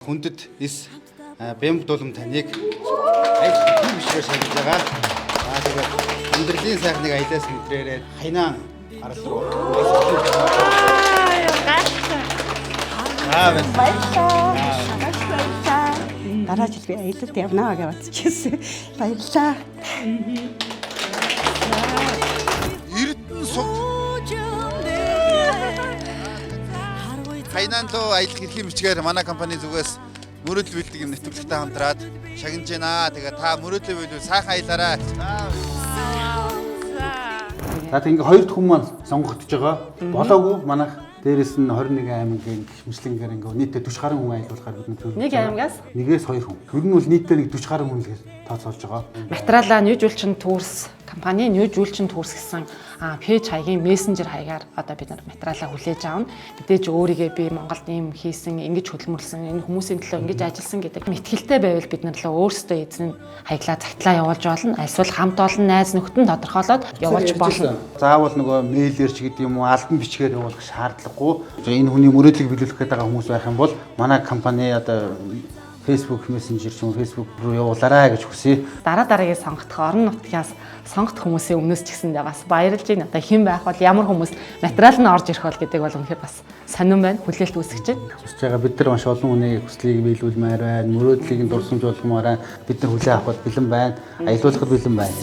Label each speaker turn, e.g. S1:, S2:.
S1: Хүндэт эс бэмб дулам таныг аян бишгээр шалгаж байгаа. Тэгээд амьдралын сайхныг аялаас мэдрээрээ хайнаан арал руу
S2: дараа жил би аялалд явнаа гэж бодчихсон. Баярлалаа.
S1: Эрдэнэ суг хайнаан руу аялах эрхийн бичгээр манай компани зүгээс мөрөдөл бэлдэг юм нэвтрүүлэгтэй хамтраад шагнаж байна. Тэгээд та мөрөдлөө билүү сайхан аялаарай. За тэгээд хоёр дахь хүн маань сонгогдож байгаа. Болоогүй манайх дээрээс нь 21 аймгийн гişмжлэнгээр ингээ нийтдээ 40 гаруй хүн аялуулахаар бид нөтөл.
S3: Нэг аймгаас
S1: нэгээс 2 хүн. Ер нь бол нийтдээ нэг 40 гаруй хүн л тооцоолж байгаа.
S3: материалаа Ньюжүүлчин Tours компани Ньюжүүлчин Tours гэсэн пэйж хаягийн мессенжер хаягаар одоо бид нар материалаа хүлээж авна. Мэдээж өөрийгөө би Монголд ийм хийсэн, ингэж хөдөлмөрлсөн, энэ хүмүүсийн төлөө ингэж ажилласан гэдэг мэтгэлтэй байвал бид нар л өөрсдөө эзэн хаяглаа цагтлаа явуулж болно. Эсвэл хамт олон найз нөхдөд тодорхойлоод явуулж болно.
S1: Заавал нөгөө мэйлэр ч гэдэг юм уу албан бичгээр явуулах шаардлагагүй. Энэ хүний мөрөөдлийг биелүүлэх гэдэг хүмүүс байх юм бол манай компани одоо Facebook Messenger ч юм Facebook руу явуулаарай гэж хүсье.
S3: Дараагийн сонгогдох орон нутгаас сонгогдох хүмүүсийн өмнөөс ч гэсэндээ бас баярлж байна. Одоо хэн байх бол ямар хүмүүс материал нь орж ирэх бол гэдэг бол үнэхээр бас сонирн байна. Хүлээлт үүсгэж байна.
S1: Хүсэж байгаа бид нар маш олон хүний хүслийг биелүүлмээр байна. Мөрөөдлийг нь дурсамжуулмаар байна. Бид нар хүлээн авах бэлэн байна. Аялуулахад бэлэн байна.